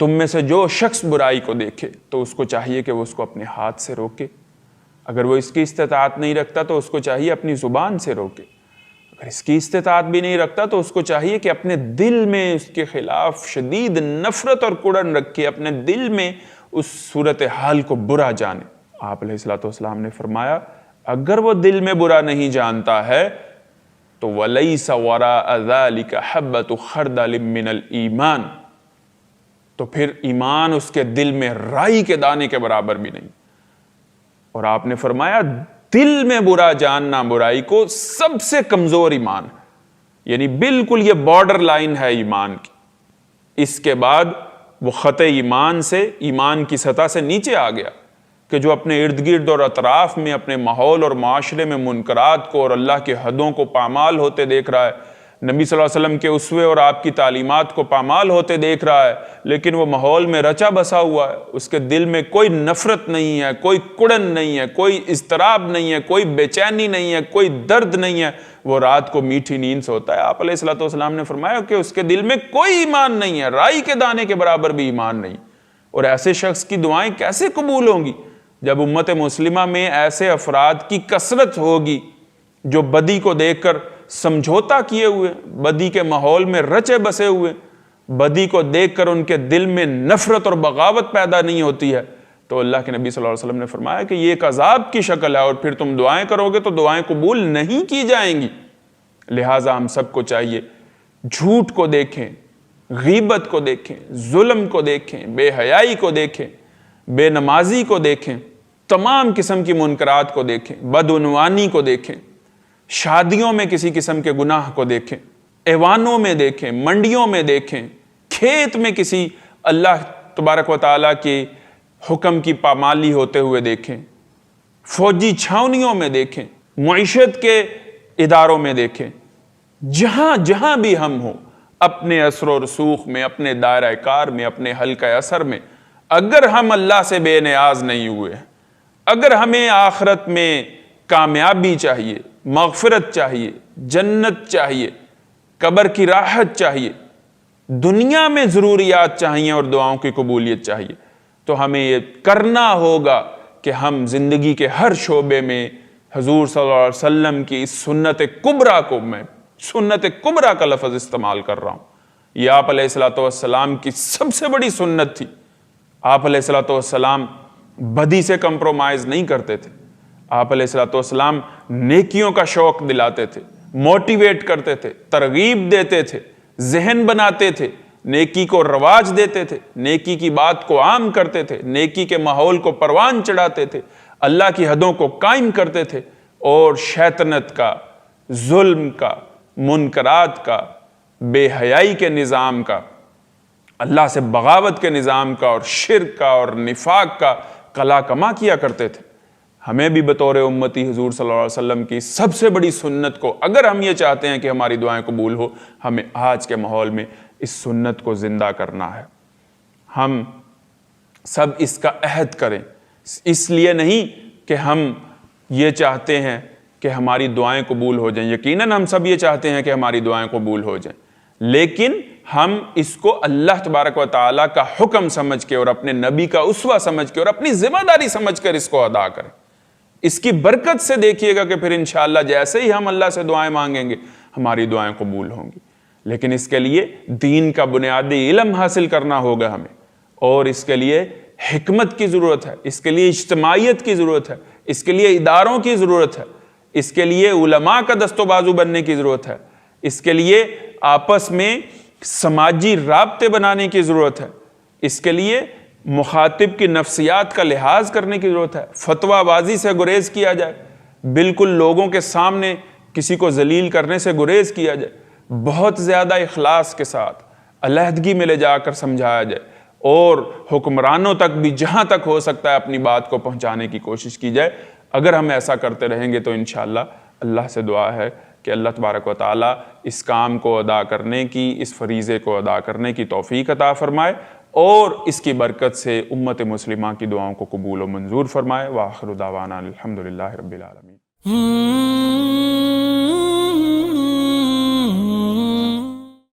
تم میں سے جو شخص برائی کو دیکھے تو اس کو چاہیے کہ وہ اس کو اپنے ہاتھ سے روکے، اگر وہ اس کی استطاعت نہیں رکھتا تو اس کو چاہیے اپنی زبان سے روکے، اگر اس کی استطاعت بھی نہیں رکھتا تو اس کو چاہیے کہ اپنے دل میں اس کے خلاف شدید نفرت اور کڑن رکھے، اپنے دل میں اس صورتحال کو برا جانے۔ آپ علیہ الصلوۃ والسلام نے فرمایا اگر وہ دل میں برا نہیں جانتا ہے تو وَلَيْسَ وَرَاءَ ذَلِكَ حَبَّةُ خَرْدَلٍ مِّنَ الْإِيمَانِ، تو پھر ایمان اس کے دل میں رائی کے دانے کے برابر بھی نہیں۔ اور آپ نے فرمایا دل میں برا جاننا برائی کو سب سے کمزور ایمان ہے، یعنی بالکل یہ بارڈر لائن ہے ایمان کی۔ اس کے بعد وہ خط ایمان سے ایمان کی سطح سے نیچے آ گیا کہ جو اپنے ارد گرد اور اطراف میں اپنے ماحول اور معاشرے میں منکرات کو اور اللہ کے حدوں کو پامال ہوتے دیکھ رہا ہے، نبی صلی اللہ علیہ وسلم کے اسوے اور آپ کی تعلیمات کو پامال ہوتے دیکھ رہا ہے، لیکن وہ ماحول میں رچا بسا ہوا ہے، اس کے دل میں کوئی نفرت نہیں ہے، کوئی کڑن نہیں ہے، کوئی اضطراب نہیں ہے، کوئی بے چینی نہیں ہے، کوئی درد نہیں ہے، وہ رات کو میٹھی نیند سوتا ہے۔ آپ علیہ الصلوۃ والسلام نے فرمایا کہ اس کے دل میں کوئی ایمان نہیں ہے، رائی کے دانے کے برابر بھی ایمان نہیں۔ اور ایسے شخص کی دعائیں کیسے قبول ہوں گی جب امت مسلمہ میں ایسے افراد کی کثرت ہوگی جو بدی کو دیکھ کر سمجھوتا کیے ہوئے، بدی کے ماحول میں رچے بسے ہوئے، بدی کو دیکھ کر ان کے دل میں نفرت اور بغاوت پیدا نہیں ہوتی ہے۔ تو اللہ کے نبی صلی اللہ علیہ وسلم نے فرمایا کہ یہ ایک عذاب کی شکل ہے، اور پھر تم دعائیں کرو گے تو دعائیں قبول نہیں کی جائیں گی۔ لہٰذا ہم سب کو چاہیے جھوٹ کو دیکھیں، غیبت کو دیکھیں، ظلم کو دیکھیں، بے حیائی کو دیکھیں، بے نمازی کو دیکھیں، تمام قسم کی منکرات کو دیکھیں، بدعنوانی کو دیکھیں، شادیوں میں کسی قسم کے گناہ کو دیکھیں، ایوانوں میں دیکھیں، منڈیوں میں دیکھیں، کھیت میں کسی اللہ تبارک و تعالیٰ کے حکم کی پامالی ہوتے ہوئے دیکھیں، فوجی چھاونیوں میں دیکھیں، معیشت کے اداروں میں دیکھیں، جہاں جہاں بھی ہم ہوں، اپنے اثر و رسوخ میں، اپنے دائرہ کار میں، اپنے حلقہ اثر میں، اگر ہم اللہ سے بے نیاز نہیں ہوئے، اگر ہمیں آخرت میں کامیابی چاہیے، مغفرت چاہیے، جنت چاہیے، قبر کی راحت چاہیے، دنیا میں ضروریات چاہیے اور دعاؤں کی قبولیت چاہیے، تو ہمیں یہ کرنا ہوگا کہ ہم زندگی کے ہر شعبے میں حضور صلی اللہ علیہ وسلم کی اس سنت کبریٰ کو، میں سنت کبریٰ کا لفظ استعمال کر رہا ہوں، یہ آپ علیہ الصلوۃ والسلام کی سب سے بڑی سنت تھی۔ آپ علیہ الصلوۃ والسلام بدی سے کمپرومائز نہیں کرتے تھے، آپ علیہ الصلوۃ والسلام نیکیوں کا شوق دلاتے تھے، موٹیویٹ کرتے تھے، ترغیب دیتے تھے، ذہن بناتے تھے، نیکی کو رواج دیتے تھے، نیکی کی بات کو عام کرتے تھے، نیکی کے ماحول کو پروان چڑھاتے تھے، اللہ کی حدوں کو قائم کرتے تھے، اور شیطنت کا، ظلم کا، منکرات کا، بے حیائی کے نظام کا، اللہ سے بغاوت کے نظام کا، اور شرک کا اور نفاق کا قلع کما کیا کرتے تھے۔ ہمیں بھی بطور امتی حضور صلی اللہ علیہ وسلم کی سب سے بڑی سنت کو، اگر ہم یہ چاہتے ہیں کہ ہماری دعائیں قبول ہو، ہمیں آج کے ماحول میں اس سنت کو زندہ کرنا ہے۔ ہم سب اس کا عہد کریں، اس لیے نہیں کہ ہم یہ چاہتے ہیں کہ ہماری دعائیں قبول ہو جائیں، یقیناً ہم سب یہ چاہتے ہیں کہ ہماری دعائیں قبول ہو جائیں، لیکن ہم اس کو اللہ تبارک و تعالیٰ کا حکم سمجھ کے اور اپنے نبی کا اسوہ سمجھ کے اور اپنی ذمہ داری سمجھ کر اس کو ادا کریں۔ اس کی برکت سے دیکھیے گا کہ پھر انشاءاللہ جیسے ہی ہم اللہ سے دعائیں مانگیں گے ہماری دعائیں قبول ہوں گی، لیکن اس کے لیے دین کا بنیادی علم حاصل کرنا ہوگا ہمیں، اور اس کے لیے حکمت کی ضرورت ہے، اس کے لیے اجتماعیت کی ضرورت ہے، اس کے لیے اداروں کی ضرورت ہے، اس کے لیے علماء کا دست و بازو بننے کی ضرورت ہے، اس کے لیے آپس میں سماجی رابطے بنانے کی ضرورت ہے، اس کے لیے مخاطب کی نفسیات کا لحاظ کرنے کی ضرورت ہے، فتویٰ بازی سے گریز کیا جائے، بالکل لوگوں کے سامنے کسی کو ذلیل کرنے سے گریز کیا جائے، بہت زیادہ اخلاص کے ساتھ علیحدگی میں لے جا کر سمجھایا جائے، اور حکمرانوں تک بھی جہاں تک ہو سکتا ہے اپنی بات کو پہنچانے کی کوشش کی جائے۔ اگر ہم ایسا کرتے رہیں گے تو انشاءاللہ اللہ سے دعا ہے کہ اللہ تبارک و تعالیٰ اس کام کو ادا کرنے کی، اس فریضے کو ادا کرنے کی توفیق عطا فرمائے، اور اس کی برکت سے امت مسلمہ کی دعاؤں کو قبول و منظور فرمائے۔ وآخر دعوانا الحمدللہ رب العالمین۔